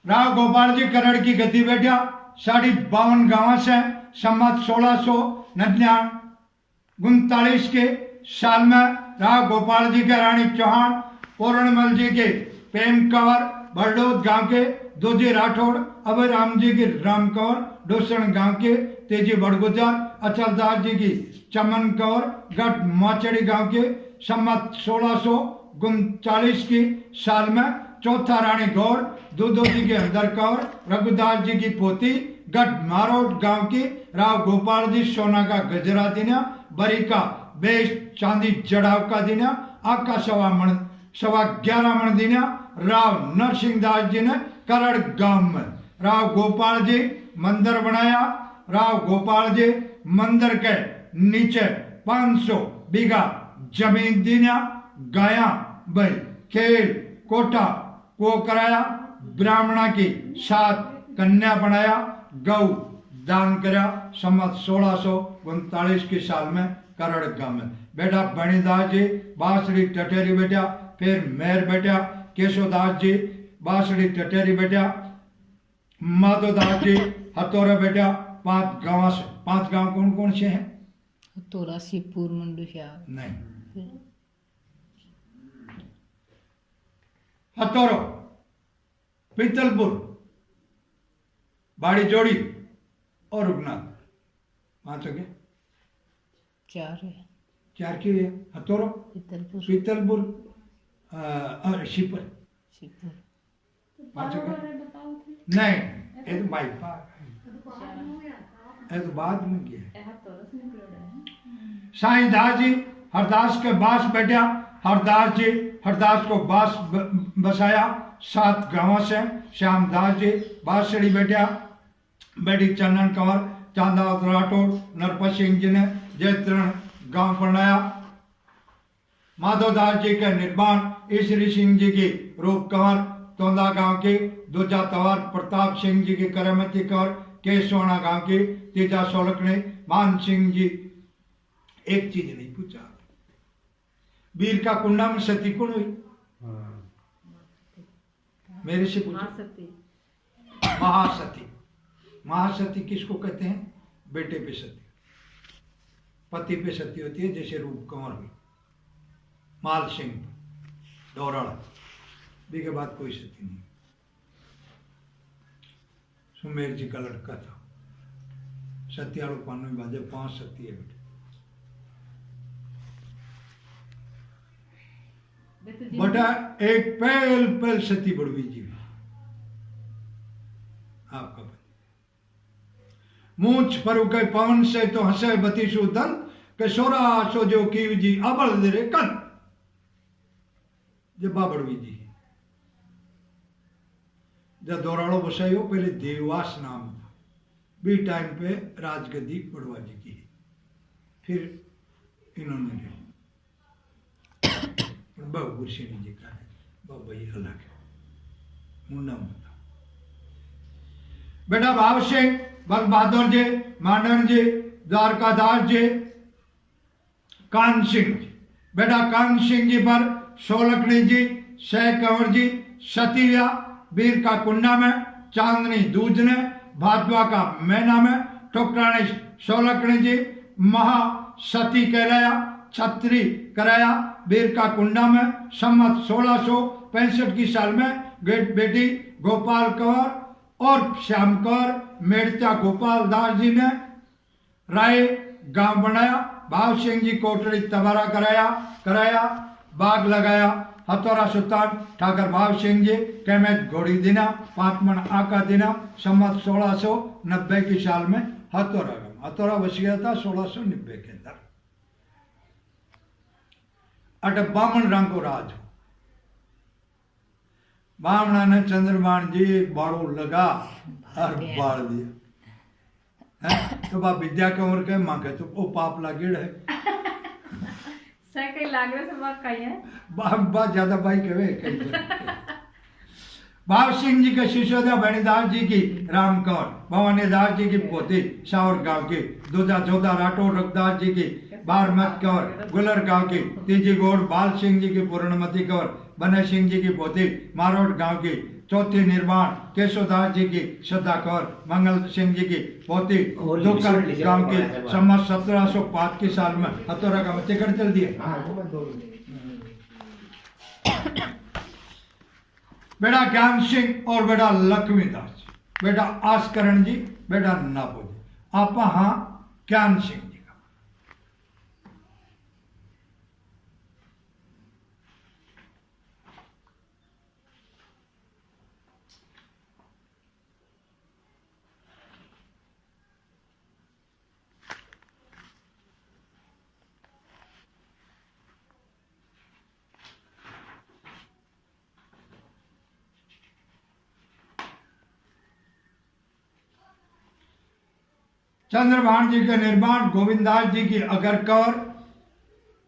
राव गोपाल जी करड़ की गद्दी बैठा 52 गांव से सम्मत 1649 के साल में राव गोपाल जी के रानी चौहान पूर्णमल जी के प्रेम कंवर बरडोद गांव के दोजी राठौड़ अभय राम जी की राम कंवर डोसण गांव के तेजी बड़गुजर अचलदास जी की चमन कंवर गढ़ मोचड़ी गांव के सम्मत 1639 की साल में चौथा रानी गौर दूधो जी के अंदर कंवर रघुदास जी की पोती गढ़ मारोट गांव की राव गोपाल जी सोना का गजरा दिना बरी का बेश चांदी जड़ाव का दिना आका 11.25 मण दिना राव नरसिंह दास जी ने करड़ गांव में राव गोपाल जी मंदिर बनाया। राव गोपाल जी मंदिर के नीचे 500 बीघा जमीन दिना गाया भाई खेल कोटा को कराया ब्राह्मणा की 7 कन्या बनाया गौ दान करा सम्मत 1639 के साल में करड़ गांव में बेटा बणीदास जी बांसड़ी टटेरी बेटा फिर मेहर बेटा केशवदास जी बांसड़ी टटेरी बेटा माधोदास जी हथौरा बेटा 5 गांव कौन कौन से हैं? हथौरा शिवपुर मंडूसिया नहीं हथौरो पीतलपुर बाड़ी जोड़ी और रुगनाथ 5 हो गए 4 है 4 की है हथौरो पीतलपुर और शिपर 5 हो गए नहीं ये तो बाइक ये तो बाद में किया साईं दास जी हरदास के बास बैठा हरदास जी हरदास को बास बसाया 7 गांव से श्यामदास जी बांसड़ी बैठा बेटी चंदन कंवर चांदावत राठौड़ नरपत सिंह जी ने जयत्रण गांव बनाया। माधवदास जी के निर्माण ईश्वरी सिंह जी की रूप कंवर तोंदा गांव की दूजा तवार प्रताप सिंह जी की करमती कंवर केसोना गांव की तीजा सोलकने मान सिंह जी। एक चीज नहीं पूछा वीर का कुंडा में सती कौन हुई? मेरे से पूछो महासती। महासती किसको कहते हैं? बेटे पे सती पति पे सती होती है जैसे रूप कंवर हुई माल सिंह दौराड़ा बी के बाद कोई सती नहीं। सुमेर जी का लड़का था सत्याड़ो पानो बाजे 5 सती है बेटा एक पहल सती बड़वी जी आपका मूछ पर के पवन से तो हंसे बतीसु दन के सोरा सो जो की जी अबल दे कन जब बड़वी जी जब दौराड़ो बसायो पहले देवास नाम था बी टाइम पे राजगद्दी बड़वा जी की फिर इन्होंने बाबू गुरसेनी जी का है बाबा ये अलग है मुन्ना मुन्ना बेटा भाव सिंह बल बहादुर जी मांडन जी द्वारकादास जी कान सिंह जी बेटा कान सिंह जी पर सोलकनी जी सह कंवर जी सतीया वीर का कुंडा में चांदनी दूज ने भादवा का मैना में ठोकरानी सोलकनी जी महा सती कहलाया छत्री कराया वीर का कुंडा में सम्मत 1665 की साल में बेटी गोपाल कंवर और श्याम कंवर मेड़ता गोपाल दास जी ने राय गांव बनाया। भाव सिंह जी कोटड़ी तबारा कराया बाग लगाया। हथौरा सुल्तान ठाकर भाव सिंह जी कैमेत घोड़ी दिना 5 मन आका दिना सम्मत 1690 की साल में हथौरा बस गया था 1690 के अंदर। अट बामन रंग को राज हो बामना ने चंद्रमान जी बाड़ो लगा और बाढ़ दिया है तो बा विद्या कंवर के मां के तो ओ पाप लागेड़ है सके लागरे से बात कही है बात ज्यादा भाई कहे भाव सिंह जी के शिष्योदा बणीदास जी की राम कंवर भवानी दास जी की पोती शावर गांव की दूजा जोधा राठौर रघुदास जी की बारमत कंवर गुलर गांव की तीजी गौड़ बाल सिंह जी की पूर्णमती कंवर बने सिंह जी की पोती मारोट गांव की चौथी निर्माण केशवदास जी की श्रद्धा कौर मंगल सिंह जी की पोती दुकर गांव की सम्मत 1705 की साल में हथौरा का टिकट चल दिया। बेटा ज्ञान सिंह और बेटा लक्ष्मीदास, बेटा आस्करण जी, बेटा नापो जी। आप हाँ ज्ञान सिंह जी का। चंद्रभान जी के निर्माण गोविंदास जी की अगरकौर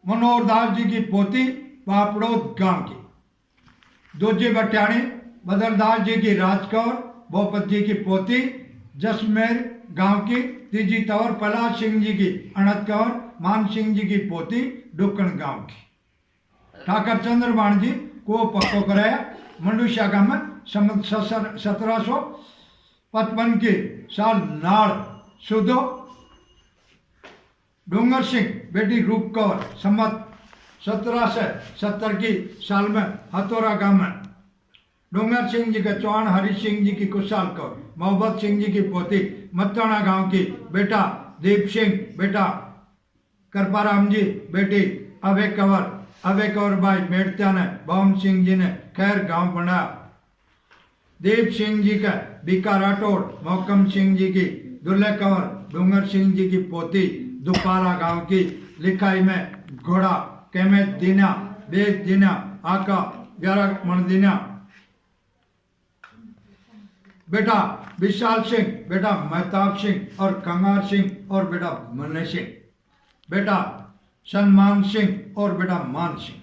मनोहर दास जी की पोती पापड़ोद गांव की। दूजी बट्याणी बदरदास जी की राजकौर भोपत जी की पोती जसमेर गांव की। तीजी तौर पलाश सिंह जी की अणत कौर मान सिंह जी की पोती डुक्कन गांव की। ठाकर चंद्रभान जी को पक्को कराया मंडूशा गांव में 1755 के साल नाड़ सुधो। डूंगर सिंह बेटी रूप कौर सम्मत 1770 की साल में हथौरा गांव में। डूंगर सिंह जी के चौहान हरि सिंह जी की कुशाल कौर मोहब्बत सिंह जी की पोती मत्ताना गांव की। बेटा दीप सिंह, बेटा कृपाराम जी, बेटी अभय कंवर भाई मेड़त्या ने बम सिंह जी ने खैर गांव बनाया। दीप सिंह जी का बीका राठौड़ मोहकम सिंह जी की दुल्हे कंवर डूंगर सिंह जी की पोती दुपारा गांव की। लिखाई में घोड़ा केमेत दीना, बेज दीना, आका 11 मन दीना। बेटा विशाल सिंह, बेटा महताब सिंह और कंगार सिंह और बेटा मन्ने सिंह। बेटा सलमान सिंह और बेटा मान सिंह।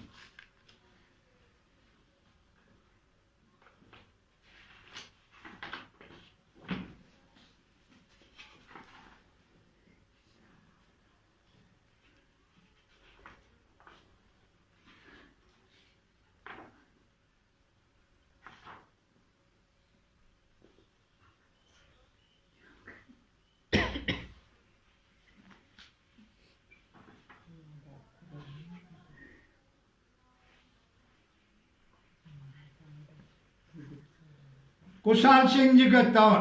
कुशाल सिंह जी का तौर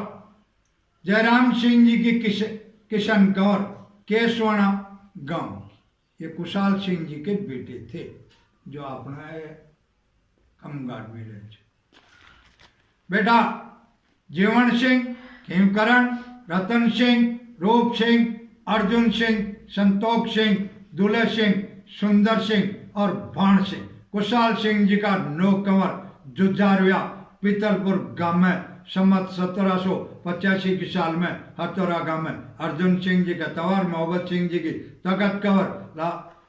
जयराम सिंह जी की किशन कौर केसवाना गांव। ये कुशाल सिंह जी के बेटे थे जो अपना कमगार में रहे। बेटा जीवन सिंह, हिमकरण, रतन सिंह, रूप सिंह, अर्जुन सिंह, संतोष सिंह, दुल्हे सिंह, सुंदर सिंह और भाण सिंह। कुशाल सिंह जी का नौ कंवर जुजारविया पीतलपुर गांव में सम्मत 1785 की साल में हथौरा गांव में। अर्जुन सिंह जी का तंवर मोहब्बत सिंह जी की तगत कंवर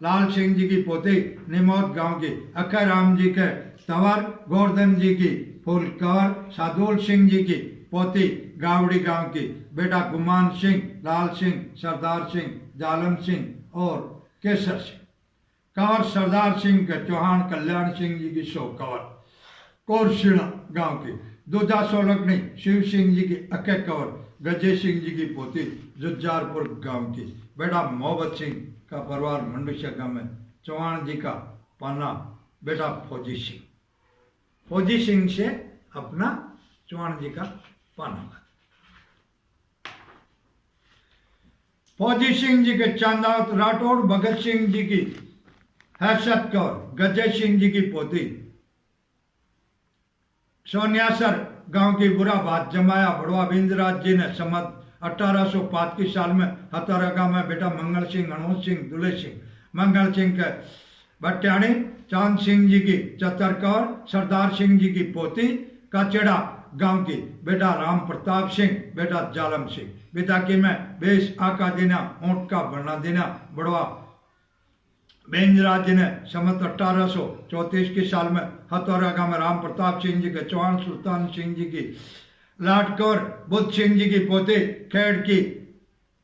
लाल सिंह जी की पोती निमोद गांव की। अखराम जी के तंवर गोवर्धन जी की फूल कंवर सादुल सिंह जी की पोती गावड़ी गांव की। बेटा गुमान सिंह, लाल सिंह, सरदार सिंह, जालम सिंह और केसर सिंह। कंवर सरदार सिंह के चौहान कल्याण सिंह जी की 100 कंवर कोरशिणा गांव की। दूजा सोलकनी शिव सिंह जी की अके कंवर गजे सिंह जी की पोती जुज्जारपुर गांव की। बेटा मोहब्बत सिंह का परिवार मंडूशा गांव में। चौहान जी का पाना बेटा फौजी सिंह। फौजी सिंह से अपना चौहान जी का पाना। फौजी सिंह जी के चांदावत राठौड़ भगत सिंह जी की हैसत कौर गजे सिंह जी की पोती। सोनियासर गांव की बुरा बात जमाया बड़वा बिंदराज जी ने सम्मत 1805 की साल में हथौरा गांव में। बेटा मंगल सिंह, हनुमत सिंह, दुल्हे सिंह। मंगल सिंह के बट्याणी चांद सिंह जी की चतर कौर सरदार सिंह जी की पोती काचेड़ा गांव की। बेटा राम प्रताप सिंह, बेटा जालम सिंह। बिताकी में बेस आका देना ऊंट का बना देना बड़वा बेंजराज जी ने सम्मत 1834 की साल में हथौरा गांव में राम प्रताप सिंह जी के चौहान सुल्तान सिंह जी की लाट कौर बुद्ध सिंह जी की पोते खेड़ की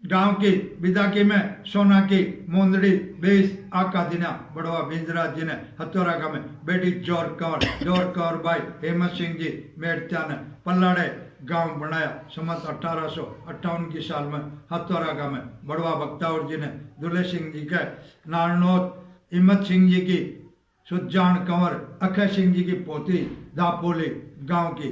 गांव की बिदाकी में सोना की मोंदड़ी बेस आका दिना बड़वा बिंद्रा जी ने हथौरा गांव में बेटी जोर कंवर भाई हेमंत सिंह जी मेड़त्या ने पल्लाड़े गांव बनाया। सम्मत 1858 की साल में हथौरा गांव में बड़वा बख्तावर जी ने दुल्हे सिंह जी के नारनौत हिम्मत सिंह जी की सुजान कंवर अक्षय सिंह जी की पोती दापोली गांव की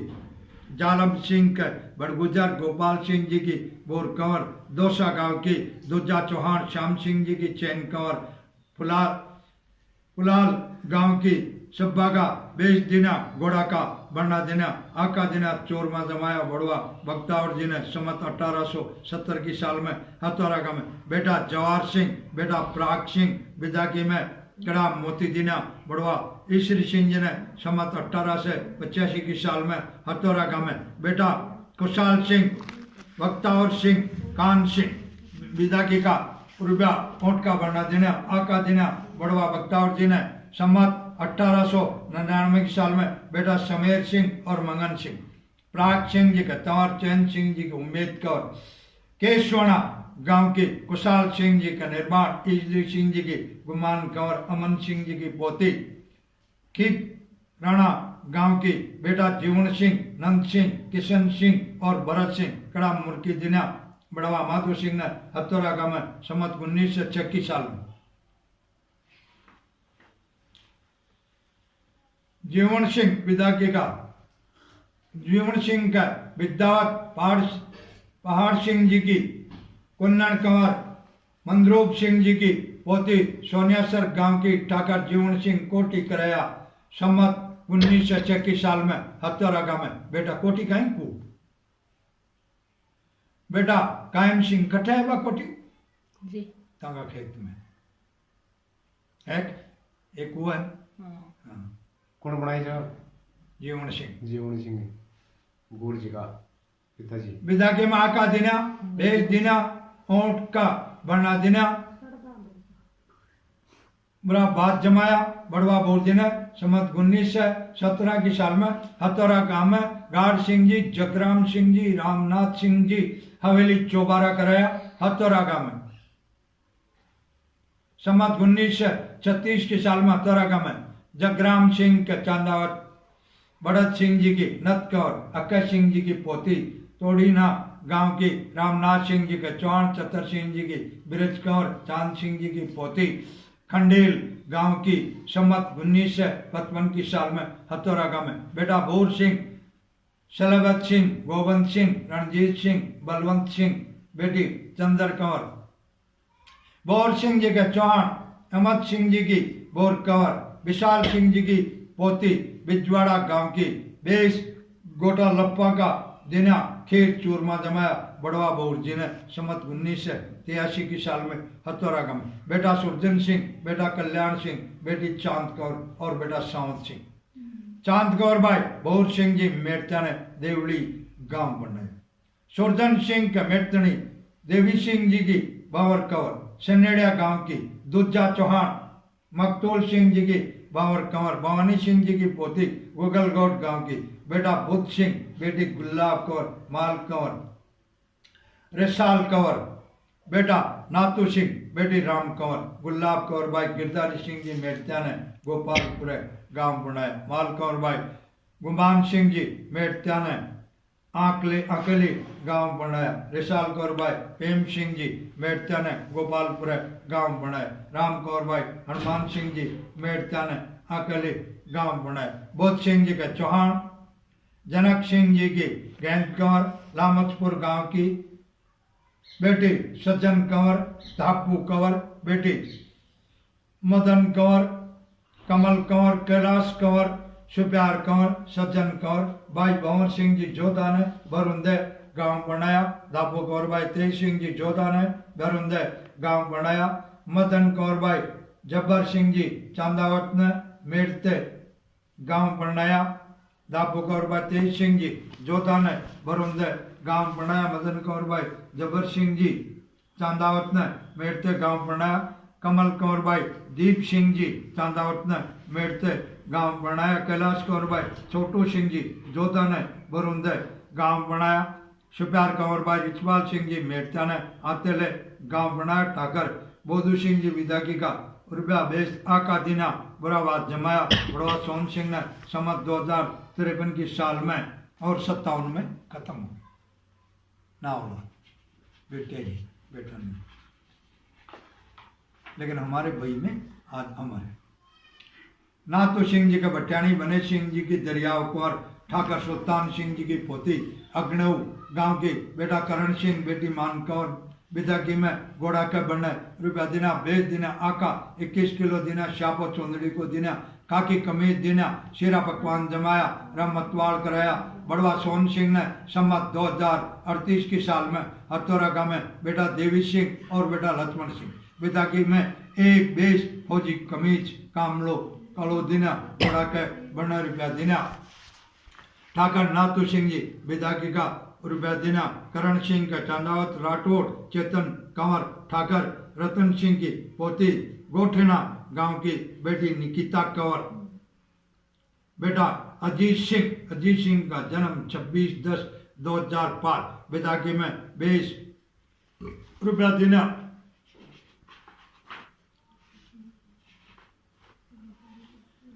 जालम सिंह के बड़गुजर गोपाल सिंह जी की बोर कंवर दोसा गांव की दूजा चौहान श्याम सिंह जी की चैन कंवर पुलाल गांव की सब्बागा बेच दिना घोड़ा का बना दिना आका दिना चोरमा जमाया बड़वा बख्तावर जी ने सम्मत 1870 की साल में हथौरा गांव में बेटा जवाहर सिंह बेटा प्राग सिंह बिदाकी में कड़ा मोती दिना बड़वा ईश्वरी सिंह जी ने सम्मत 1885 की साल में हथौरा गांव में बेटा कुशाल सिंह बख्तावर सिंह कान सिंह बिदाकी का रुपया ऊँट का बना देना आका देना बड़वा बख्तावर जी ने सम्मत 1899 की साल में बेटा समेर सिंह और मंगन सिंह प्राग सिंह जी का तंवर चैन सिंह जी की उम्मीद कौर केशवाना गांव के कुशाल सिंह जी का निर्माण ईश्वरी सिंह जी की गुमान कंवर अमन सिंह जी की पोती खीप राणा गांव की बेटा जीवन सिंह नंद सिंह किशन सिंह और भरत सिंह कड़ा मुर्की दिना बड़वा माधो सिंह ने हथौरा गांव में सम्मत 1906 की साल में जीवन सिंह विदाकी का जीवन सिंह का विद्यावत पहाड़ सिंह जी की कुन्नन कंवर मंदरूप सिंह जी की पोती सोनियासर गांव की ठाकर जीवन सिंह कोटी कराया सम्मत 1906 की साल में हथौरा गांव में बेटा कोटी काई को बेटा कायम सिंह कटे है कोटी जी तांगा खेत में एक हुआ है हाँ। कौन बनाई जा जीवन सिंह गुड़ जी का पिताजी विदाकी में आका दिना बेच दिना ऊँट का बना दिना बुरा बात जमाया बड़वा बोल दिना सम्मत 1917 की साल में हथौरा गांव में गाड़ सिंह जी जगराम सिंह जी रामनाथ सिंह जी हवेली चौबारा कराया हथौरा गांव में सम्मत 1936 की साल में हथौरा गांव में जगराम सिंह के चांदावत बड़त सिंह जी की नतकौर अक्का सिंह जी की पोती तोड़ीना गांव की रामनाथ सिंह जी के चौहान चतर सिंह जी की बिरज कंवर चांद सिंह जी की पोती खंडेल गांव की सम्मत 1955 की साल में हथौरा गांव में बेटा भूर सिंह सलबत सिंह गोबंद सिंह रणजीत सिंह बलवंत सिंह बेटी चंद्र कंवर बोर सिंह जी के चौहान अहमद सिंह जी की बोर कंवर विशाल सिंह जी की पोती बिजवाड़ा गांव की बेस गोटा लप्पा का दिना खीर चूरमा जमाया बड़वा बोर जी ने सम्मत 1983 की साल में हथौरा गांव में बेटा सुरजन सिंह बेटा कल्याण सिंह बेटी चांद कौर और बेटा सावंत सिंह चांद कौर भाई बोर सिंह जी मेड़ता ने देवड़ी गांव बनाए सुरजन सिंह के मेड़तनी देवी सिंह जी की बावर कंवर सनेड़िया गांव की दूजा चौहान मकतूल सिंह जी की बावर कंवर भवानी सिंह जी की पोती गुगलगौड़ गांव की बेटा बुद्ध सिंह बेटी गुलाब कौर माल कंवर रेसाल कंवर बेटा नातू सिंह बेटी राम कंवर गुलाब कौर भाई गिरधारी सिंह जी मेड़त्या ने गोपालपुर गांव बनाया माल कंवर भाई गुमान सिंह जी मेड़त्या ने अकेली गांव बनाया रेसाल कौर भाई प्रेम सिंह जी मेड़त्या ने गोपालपुर गांव बनाया राम कौर भाई हनुमान सिंह जी मेड़त्या ने अकेली गांव बनाया बुद्ध सिंह जी के चौहान जनक सिंह जी की गेंद कंवर लामतपुर गांव की बेटी सज्जन कंवर धापू कंवर बेटी मदन कंवर कमल कंवर कैलाश कंवर सुप्यार कंवर सज्जन कंवर भाई भंवर सिंह जी जोधा ने बरुंदे गांव बनाया धापू कंवर भाई तेज सिंह जी जोधा ने बरुंदे गांव बनाया मदन कंवर भाई जब्बर सिंह जी चांदावत ने मेड़ते गांव बनाया दापू कंवर भाई तेज सिंह जी जोधा ने बरुंदे गांव बनाया मदन कंवर भाई जब्बर सिंह जी चांदावत ने मेड़ते गांव बनाया कमल कंवर भाई दीप सिंह जी चांदावत ने मेड़ते गांव बनाया कैलाश कंवर भाई छोटू सिंह जी जोधा ने बरुंदे गांव बनाया सुप्यार कंवर भाई रिचपाल सिंह जी मेड़ता ने आतेले गांव बनाया ठाकर बोधू सिंह जी विदाकी का रुपया बेस आका दीना बुराबाद जमाया बड़वा सोन सिंह ने समत 2053 की साल में और 57 में खत्म हो ना होगा बेटे जी बेटा नहीं, लेकिन हमारे भाई में आज अमर है। नाथू सिंह जी के भट्टानी बने सिंह जी की दरियाव कुंवर ठाकर सुल्तान सिंह जी की पोती अग्नऊ गांव की बेटा करण सिंह बेटी मान कौर बिदाकी में घोड़ा के बने रुपया दिना बेच दिना आका 21 किलो दिना शापो चौंदड़ी को दिना काकी कमीज दिना शीरा पकवान जमाया रम मतवाल कराया बड़वा सोन सिंह ने सम्मत 2038 की साल में हथौरा गांव में बेटा देवी सिंह और बेटा लक्ष्मण सिंह बिदाकी में एक बेस फौजी कमीज कामलो कलो दिना घोड़ा के बने रुपया दिना ठाकर नाथू सिंह जी बिदाकी का रुपया दिना करण सिंह का चांदावत राठौड़ चेतन कंवर ठाकर रतन सिंह की पोती गोठेना गांव की बेटी निकिता कंवर बेटा अजीत सिंह का जन्म 26/10/2005 बिदाकी में 20 रुपया दिना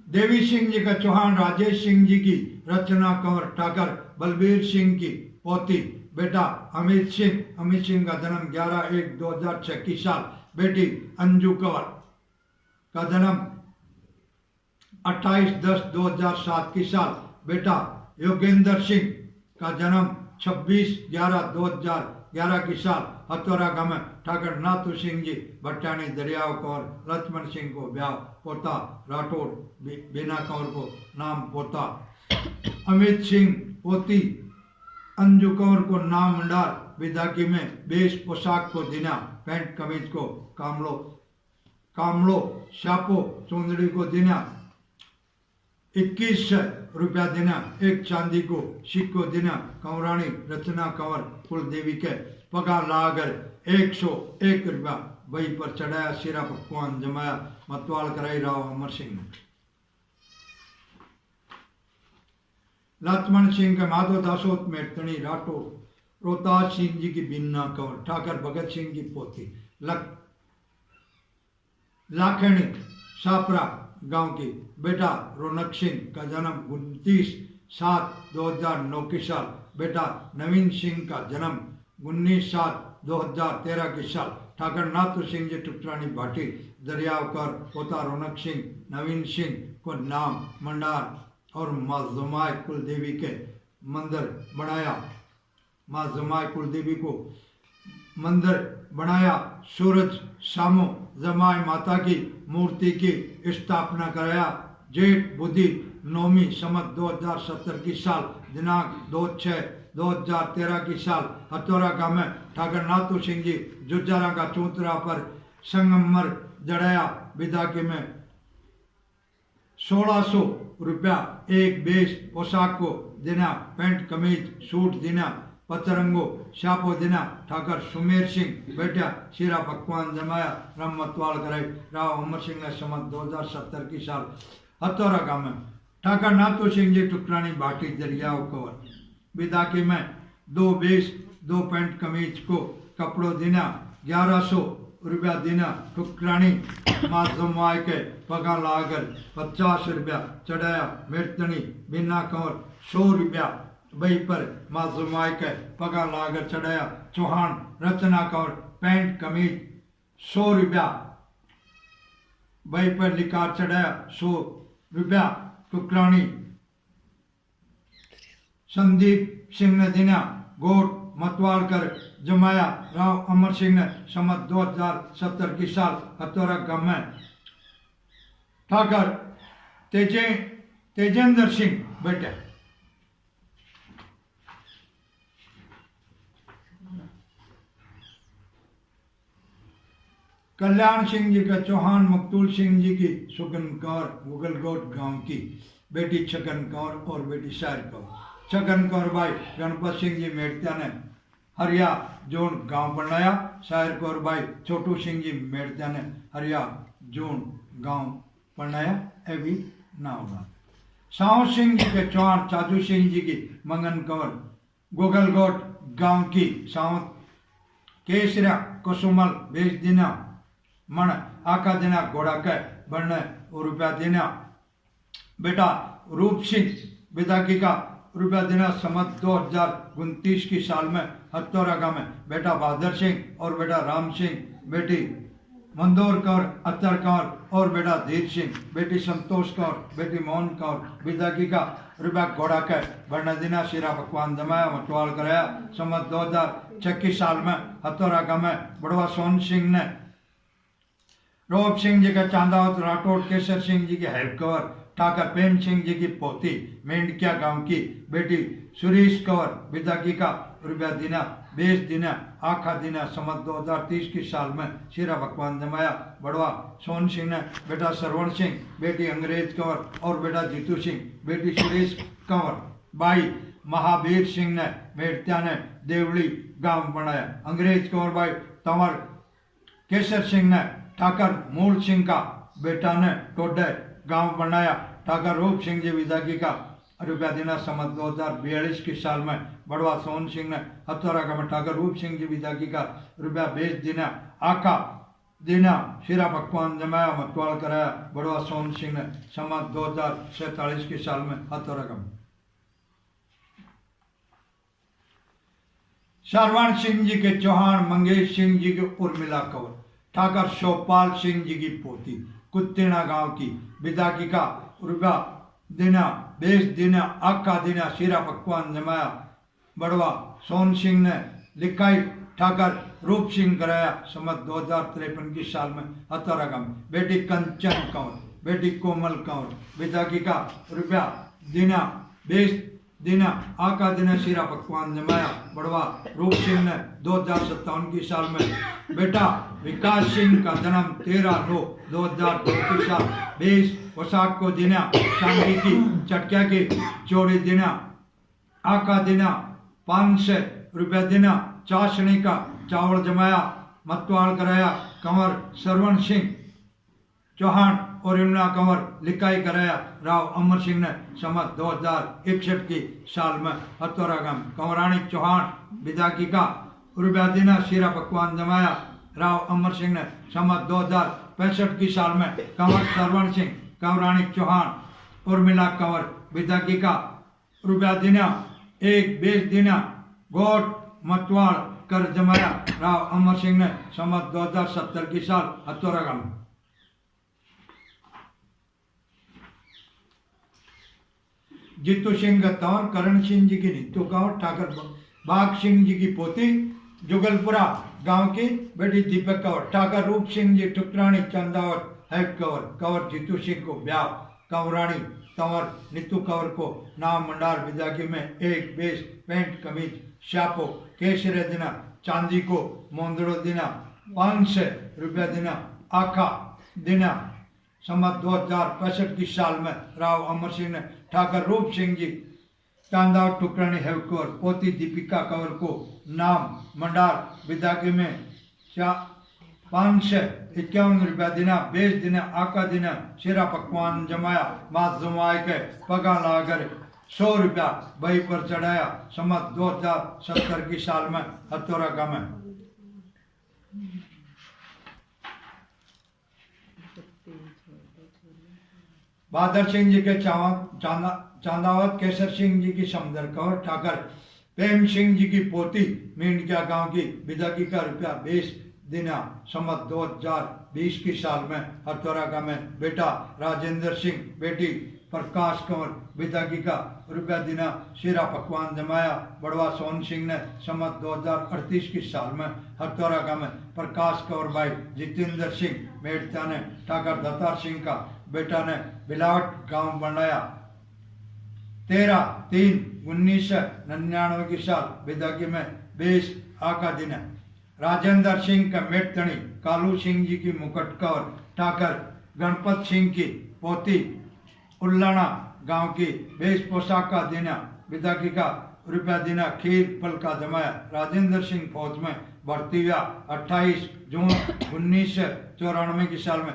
देवी सिंह जी का चौहान राजेश सिंह जी की रचना कंवर ठाकर बलबीर सिंह की पोती बेटा अमित सिंह का जन्म 11/1/2006 की साल बेटी अंजू कंवर का जन्म 28/10/2007 की साल बेटा योगेंद्र सिंह का जन्म 26/11/2011 की साल हथौरा गांव में ठाकर नाथू सिंह जी भट्टानी दरियाव कौर लक्ष्मण सिंह को ब्याह पोता राठौड़ बीना कंवर को नाम पोता अमित सिंह पोती अंजू कंवर को नाम मंडार विदाकी में बेस पोशाक को दिना पैंट कमीज को कामलो शापो चौंदड़ी को दिना 21 रुपया देना एक चांदी को सिक्को देना कंवरानी रचना कंवर कुलदेवी के पगा लागर 101 रुपया वही पर चढ़ाया सिरा पकवान जमाया मतवाल कराई राव अमर सिंह ने लक्ष्मण सिंह के माधो दासोत मेटनी राठौड़ रोहताज सिंह जी की बिन्ना कंवर ठाकर भगत सिंह की पोती लाखनी सापरा गांव की बेटा रौनक सिंह का जन्म 29/7/2009 की साल बेटा नवीन सिंह का जन्म 19/7/2013 की साल ठाकर नाथू सिंह जी टुकरानी भाटी दरियावकर पोता रौनक सिंह नवीन सिंह को नाम मंडार और माँ जमाय कुलदेवी के मंदिर बनाया माँ जमाय कुलदेवी को मंदिर बनाया सूरज सामो जमाय माता की मूर्ति की स्थापना कराया जेठ बुद्धि नौमी समत 2070 की साल दिनांक 2/6/2013 की साल हथौरा गांव में ठाकर नाथू सिंह जी जुजारा का चौतरा पर संगमर जड़ाया विदाकी में 1600 रुपया एक बेस पोशाक को देना पैंट कमीज सूट देना पतरंगो शापो देना ठाकर सुमेर सिंह बेटा शीरा पकवान जमाया रम मतवाल कराई राव अमर सिंह ने समत 2070 की साल हथौरा गांव में ठाकर नाथू सिंह जी टुकरानी भाटी दरियाव कवर विदाकी में 2 बेस 2 पैंट कमीज को कपड़ों देना 1100 रुपया देना टुकरानी माँ जमाय के पगा लागर 50 रुपया चढ़ाया मेरतनी बिना कंवर 100 रुपया वही पर माँ जमाय के पगा लागर चढ़ाया चौहान रचना कंवर पैंट कमीज 100 रुपया वही पर लिकार चढ़ाया 100 रुपया टुकरानी संदीप सिंह ने देना गोट मतवाल कर जमाया राव अमर सिंह ने समत 2070 की साल हथौरा गांव में ठाकर तेजेंद्र सिंह बेटे कल्याण सिंह जी का चौहान मकतूल सिंह जी की सुगन कौर मुगलगोट गांव की बेटी छगन कौर और बेटी शायर कौर छगन कौर भाई गणपत सिंह जी मेड़ता ने हरिया जोन गांव बनाया शायर कौर भाई छोटू सिंह जी मेड़ता ने हरिया जोन गांव बनाया ए भी ना होगा साहु सिंह जी के चौहान चाचू सिंह जी की मंगन कंवर गोगलगोट गांव की सावंत केसरा कुसुमल बेच दिना मन आका दिना घोड़ा के बढ़ने रुपया देना बेटा रूप सिंह विदाकी का रुपया देना समत 2029 की साल में हत्तौरा गांव में बेटा बहादुर सिंह और बेटा राम सिंह बेटी मंदोर कौर अत्तर कौर और बेटा धीर सिंह बेटी संतोष कौर बेटी मोहन कौर विदाकी का रुपया घोड़ा के बढ़ना दिना शिरा पकवान जमाया मतवाल कराया समत 2026 साल में हत्तौरा गांव में बड़वा सोन सिंह ने रोब सिंह जी का चांदावत राठौड़ केसर सिंह जी की हेल्प कवर ठाकर प्रेम सिंह जी की पोती मेंढकिया गांव की बेटी सुरेश कंवर विदाकी का रुपया दिना बेच दिना आखा दिना समत 2030 की साल में शिरा पकवान जमाया बड़वा सोन सिंह ने बेटा सरवण सिंह बेटी अंग्रेज कंवर और बेटा जीतू सिंह बेटी सुरेश कंवर भाई महावीर सिंह ने मेड़त्या ने देवली गांव बनाया अंग्रेज कंवर भाई तंवर केसर सिंह ने ठाकर मूल सिंह का बेटा ने टोडे गांव बनाया ठाकर रूप सिंह जी विदाकी का रुपया देना समत 2042 की साल में बड़वा सोन सिंह ने हथौरा गांव में ठाकर रूप सिंह जी विदाकी का रुपया बेच देना आका देना शिरा पकवान जमाया मतवाल कराया बड़वा सोन सिंह ने समत 2047 की साल में हथौरा गांव में सरवण सिंह जी के चौहान मंगेश सिंह जी के उर्मिला कंवर ठाकर शोपाल सिंह जी की पोती कुत्तेना गांव की विदाकी का रुपया देना बेच देना आका देना शिरा पकवान जमाया बड़वा सोन सिंह ने लिखाई ठाकर रूप सिंह कराया समत 2053 की साल में हथौरा गांव में बेटी कंचन कंवर बेटी कोमल कंवर विदाकी का रुपया देना बेच देना आका देना शिरा पकवान जमाया बड़वा रूप सिंह ने 2057 की साल में बेटा विकास सिंह का जन्म 13/9/2002 की साल 20 वसाख को देना चांदी की चटकिया की जोड़ी देना आका देना 500 रुपया देना चाशनी का चावल जमाया मतवाल कराया कंवर सरवण सिंह चौहान और यमुना कंवर लिखाई कराया राव अमर सिंह ने समत 2061 की साल में हथौरा गांव कंवरानी चौहान विदाकी का रुपया देना शिरा पकवान जमाया राव अमर सिंह ने समत 2065 की साल में कंवर सरवण सिंह कंवरानी चौहान उर्मिला कंवर विदाकी का रुपया देना एक बेच देना गोट मतवाल कर जमाया राव अमर सिंह ने समत 2070 की साल हथौरा गांव में जीतू सिंह का तंवर करण सिंह जी की नीतू कंवर ठाकर बाग सिंह जी की पोती जुगलपुरा गांव की बेटी दीपक कंवर ठाकर रूप सिंह जी ठुकरानी चंदावत हैक कंवर कंवर जीतू सिंह को ब्याह कंवरानी तंवर नीतू कंवर को नाम मंडार विदाकी में एक बेस पेंट कमीज शापो केसरे देना चांदी को मोंदड़ो देना 500 रुपया देना आखा देना समत 2065 की साल में राव अमर सिंह ने ठाकर रूप सिंह जी चांदाव टुकरानी हेवकर पोती दीपिका कंवर को नाम मंडार विदाकी में 551 रुपया देना बेच देना आका देना शिरा पकवान जमाया मास जमाए के पगा लाकर 100 रुपया बही पर चढ़ाया समत 2070 की साल में हथौरा गांव में बहादुर सिंह जी के चांदावत केसर सिंह जी की समदर कंवर ठाकर प्रेम सिंह जी की पोती मेंढकिया गांव की विदाकी का रुपया बेच देना समत 2020 की साल में हथौरा गांव में बेटा राजेंद्र सिंह बेटी प्रकाश कंवर विदाकी का रुपया देना शिरा पकवान जमाया बड़वा सोन सिंह ने समत 2038 की साल में हथौरा गांव में प्रकाश कंवर भाई जितेंद्र सिंह मेड़ता ने ठाकर दत्तार सिंह का बेटा ने बिलावट गांव बनाया 13/3/1999 की साल विदाकी में बेस आका दिन राजेंद्र सिंह का मेटतणी कालू सिंह जी की मुकुट कंवर ठाकर गणपत सिंह की पोती उल्लाना गांव की वेश पोशाक का देना विदाकी का रुपया देना खीर फल का जमाया राजेंद्र सिंह फौज में भर्ती हुआ 28 जून 1994 की साल में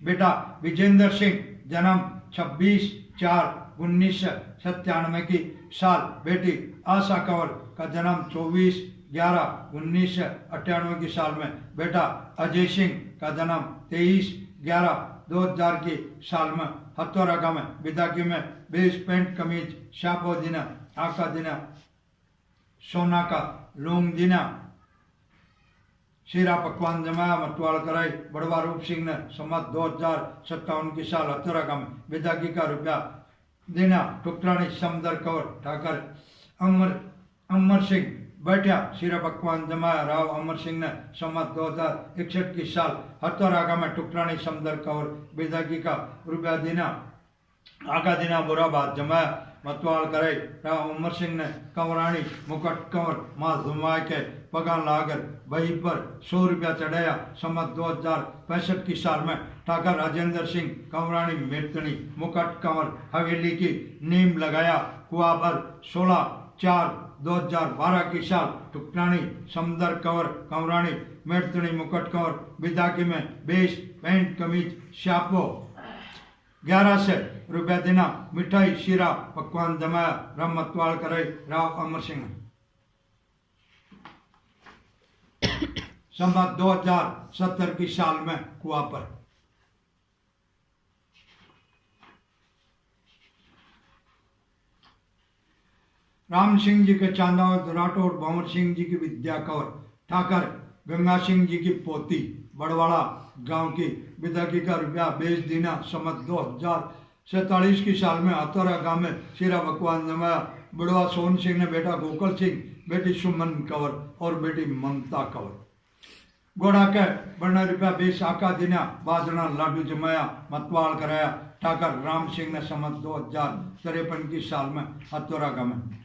बेटा विजेंद्र सिंह जन्म 26/4/1997 की साल बेटी आशा कंवर का जन्म 24/11/1998 की साल में। बेटा अजय सिंह का जन्म 23/11/2000 की साल में। हथौरा गांव में विदाकी में 20 पैंट कमीज शापो दिना आका दिना सोना का लूंग दिना शीरा पकवान जमाया मतवाल कराई। बड़वा रूप सिंह ने सम्मत 2057 की साल हथौरा गांव में विदाकी का रुपया देना। टुकरानी समदर कंवर ठाकर अमर सिंह बैठा शीरा पकवान जमाया। राव अमर सिंह ने सम्मत 2061 की साल हथौरा गांव में टुकरानी समदर कंवर विदाकी का रुपया देना आका दिना बुराबाद जमाया। मतवाल कराई। राव अमर सिंह ने कंवरानी मुकट कंवर मां जुमा के पगान लाकर वहीं पर 100 रुपया चढ़ाया। सम्मत 2065 की साल में ठाकर राजेंद्र सिंह कंवरानी मेतनी मुकट कंवर हवेली की नीम लगाया। कुआबर 16/4/2012 की साल टुकरानी समदर कंवर कंवरानी मेतनी मुकट कंवर विदाकी में 20 पैंट कमीज शापो 1100 रुपया देना। मिठाई शीरा पकवान जमाया। राम मतवाल कराई। राव अमर सिंह सम्मत 2070 की साल में कुआ पर। राम सिंह जी के चांदावत राठौड़ भंवर सिंह जी की विद्या कंवर ठाकर गंगा सिंह जी की पोती बड़वाड़ा गांव की विदाकी का रुपया 20 दिना। सम्मत 2047 की साल में हथौरा गांव में शीरा पकवान जमाया। बुढ़वा सोन सिंह ने बेटा गोकुल सिंह बेटी सुमन कंवर और बेटी ममता कंवर घोड़ा के बढ़ना रुपया 20 आका दिना। बाजना लाडू जमाया। मतवाल कराया। ठाकर राम सिंह ने सम्मत 2053 की साल में हथौरा गांव में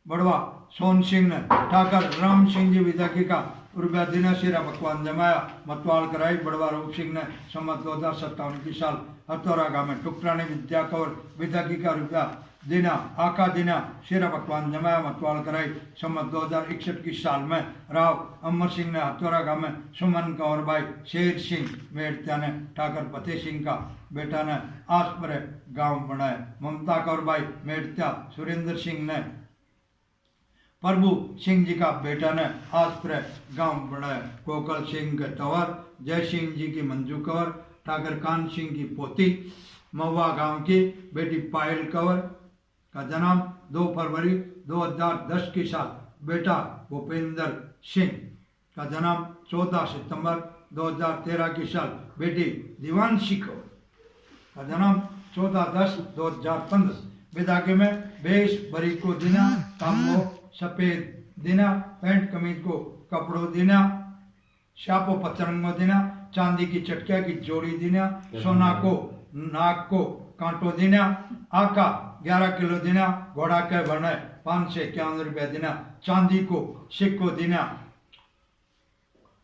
बड़वा सोन सिंह ने ठाकर राम सिंह जी विदाकी का रुपया दिना शीरा पकवान जमाया। मतवाल कराई। बड़वा रूप सिंह ने सम्मत 2057 की साल हथौरा गांव में टुकरानी विद्या कंवर विदाकी का रुपया दिना आका दिना शीरा पकवान जमाया। मतवाल कराई। सम्मत 2061 की साल में राव अमर सिंह ने हथौरा गांव में सुमन कंवर भाई शेर सिंह मेड़त्या ने ठाकर फतेह सिंह का बेटा ने आस पर गांव बनाए। ममता कंवर भाई मेड़त्या सुरेंद्र सिंह ने प्रभु सिंह जी का बेटा ने आसपुर गांव बनाया। गोकल सिंह के तंवर जय सिंह जी की मंजू कंवर ठाकर कान सिंह की पोती महुआ गांव की बेटी पायल कंवर का जन्म 2 फरवरी 2010 की साल। बेटा भूपेंद्र सिंह का जन्म 14 सितंबर 2013 की साल। बेटी दीवानशी कंवर का जन्म 14/10/2015। विदाकी में 20 बरी को दिना तांबो सफेद दिना पैंट कमीज को कपड़ों दिना शापो पचरंगो दिना चांदी की चटकिया की जोड़ी दिना सोना को नाक को कांटो दिना आका 11 किलो दिना घोड़ा के बने 551 रुपया दिना चांदी को सिक्को दिना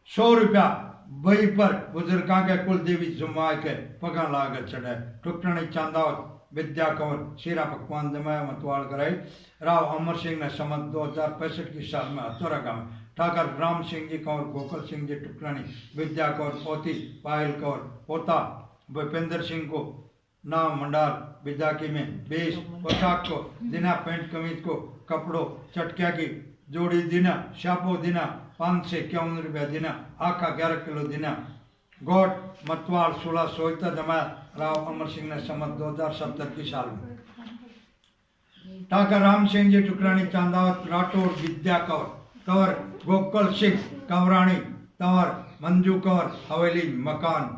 100 रुपया वही पर बुजुर्गा के कुल देवी जुम्मा के पगा लाकर चढ़ाए। टुकरानी चांदावत विद्या कंवर शीरा पकवान जमाया। मतवाल कराई। राव अमर सिंह ने सम्मत 2065 की साल में हथौरा गांव में ठाकर राम सिंह जी कंवर गोकुल सिंह जी टुकरानी विद्या कंवर पोती पायल कंवर पोता भूपेंद्र सिंह को नाम मंडार विदाकी में 20 पोशाक को दिना पैंट कमीज को कपड़ों चटकिया की जोड़ी दिना शापो दिना 551 रुपया दिना आका 11 किलो दिना गोट मतवाल 16 जमाया। राव अमर सिंह ने सम्मत 2070 की साल में ठाकर राम सिंह जी टुकरानी चांदावत राठौड़ विद्या कंवर तंवर गोकुल सिंह कंवरानी तंवर मंजू कंवर हवेली मकान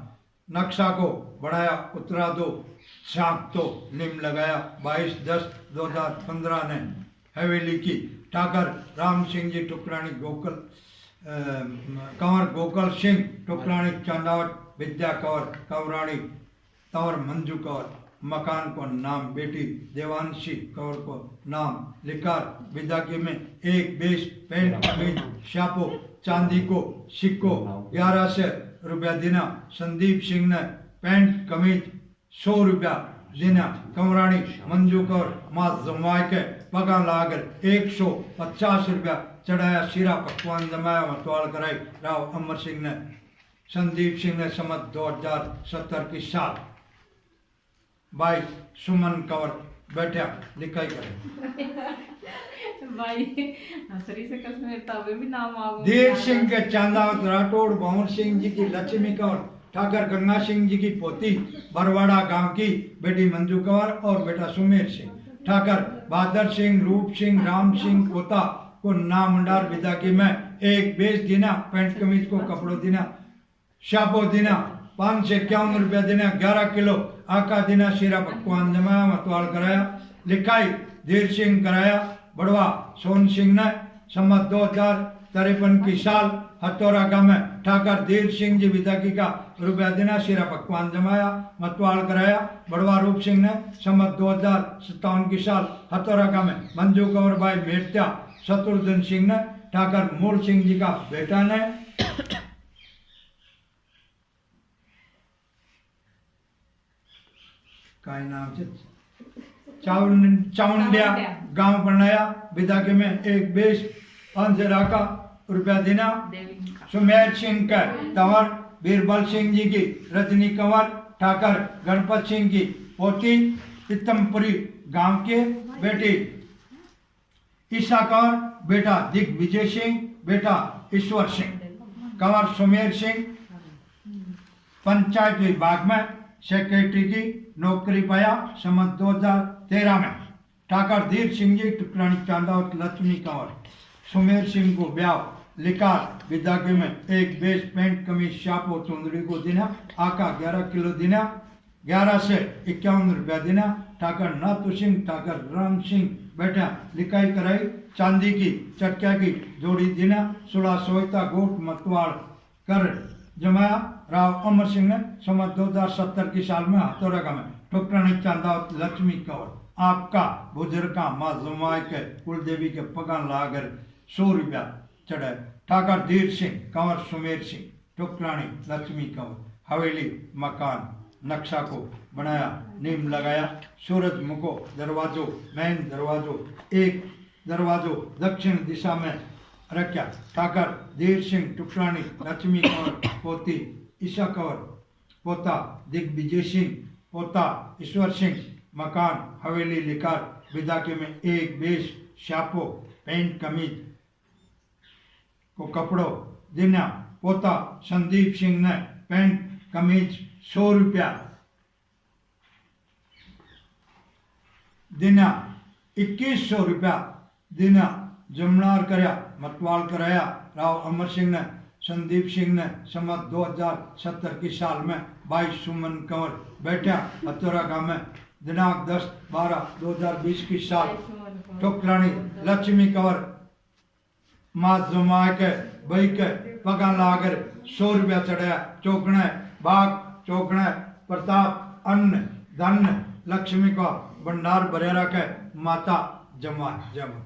नक्शा को बढ़ाया। उतरा दो शाख तो निम लगाया। 22/10/2015 ने हवेली की ठाकर राम सिंह जी टुकरानी गोकुल कंवर गोकुल सिंह टुकरानी चांदावत विद्या कंवर कंवरानी तंवर मंजू कंवर मकान को नाम बेटी देवांशी कंवर को नाम लिखा। विदाकी में 1 20 पैंट कमीज शापो चांदी को सिक्को 1100 रुपया देना। संदीप सिंह ने पैंट कमीज 100 रुपया देना। कंवरानी मंजू कंवर मां जमाए के पगा लाकर 150 रुपया चढ़ाया। शीरा पकवान जमाया। मतवाल कराई। राव अमर सिंह ने संदीप सिंह ने सम्मत 2070 की साल। भाई सुमन कंवर बैठा लिखाई करे। भाई हसरी से कसम तभी भी नाम आगो देव सिंह के चांदावत राठौड़, भंवर सिंह जी की लक्ष्मी कंवर, ठाकर गंगा सिंह जी की पोती बरवाड़ा गांव की बेटी मंजू कंवर और बेटा सुमेर सिंह। ठाकर बहादुर सिंह, रूप सिंह, राम सिंह पोता को नामंडार विदा की में एक बेच दिना, पैंट कमीज को कपड़ों दिना, शापो दिना, 551 रुपया देना, 11 किलो आका दिना, शीरा पकवान जमाया, मतवाल कराया। लिखाई धीर सिंह कराया। बड़वा सोन सिंह ने सम्मत 2053 की साल हथौरा गांव में ठाकर धीर सिंह जी विदाकी का रुपया देना, शीरा पकवान जमाया, मतवाल कराया। बड़वा रूप सिंह ने सम्मत 2057 की साल हथौरा गांव में मंजू कंवर बाई मेटत्या शत्रुघ्न सिंह ने ठाकर मूल सिंह जी का बेटा ने काय नाम से चाउंडिया गांव बनाया। विदाकी में एक बेश 5 राका रुपया देना। सुमेर सिंह का तंवर, बीरबल सिंह जी की रजनी कंवर, ठाकर गणपत सिंह की पोती पितमपुरी गांव के बेटी ईसा कंवर, बेटा दिग्विजय सिंह, बेटा ईश्वर सिंह कंवर। सुमेर सिंह पंचायत विभाग में सेक्रेटरी की नौकरी पाया। सम्मत 2013 में ठाकर धीर सिंह जी टुकरानी चांदावत लक्ष्मी कंवर। सुमेर सिंह को ब्याह लिकार विदाकी में एक बेस पैंट कमीज शापो चुंदड़ी को देना, आका 11 किलो देना, 11 से 51 रुपया देना। ठाकर नातू सिंह, ठाकर राम सिंह बेटा लिखाई कराई। चांदी की चटकिया की जोड़ी देना, 16 सोयता गोट मतवाड़ कर जमाया। राव अमर सिंह ने सम्मत 2070 की साल में हथौरा गांव में ठुकरानी चांदावत लक्ष्मी कंवर आपका बुजुर्गा माँ जुमाई के कुलदेवी के पगान लाकर 100 रुपया चढ़े। ठाकर धीर सिंह कंवर, सुमेर सिंह ठुकरानी लक्ष्मी कंवर। हवेली मकान नक्शा को बनाया, नीम लगाया। सूरज मुखो दरवाजो, मैन दरवाजो, एक दरवाजो दक्षिण दिशा में रखा। ठाकर धीर सिंह टुकरानी लक्ष्मी कंवर पोती ईशा कंवर, पोता दिग्विजय सिंह, पोता ईश्वर सिंह। मकान हवेली लिकार विदाकी में एक बेश शापो पैंट कमीज को कपड़ों देना। पोता संदीप सिंह ने पैंट कमीज 100 रुपया देना, 2100 रुपया देना। जमनार कराया, मतवाल कराया। राव अमर सिंह ने संदीप सिंह ने सम्मत 2070 की साल में 22 सुमन कंवर बैठा हथौरा गांव में दिनांक 10/12/2020 की साल ठुकरानी लक्ष्मी कंवर माँ जमा के बई के पगा लाकर 100 रुपया चढ़ाया। चौकने बाग, चौकने प्रताप, अन्न धन लक्ष्मी का भंडार भरे रखे। माता जमा जमा।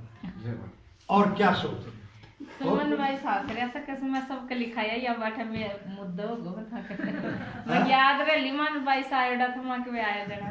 और क्या सोच सुमन भाई सासरे ऐसा कसम मैं सबके लिखाया या बैठे में मुद्दा हो गया था मैं याद रह लिमान भाई साइड था मां के आया जरा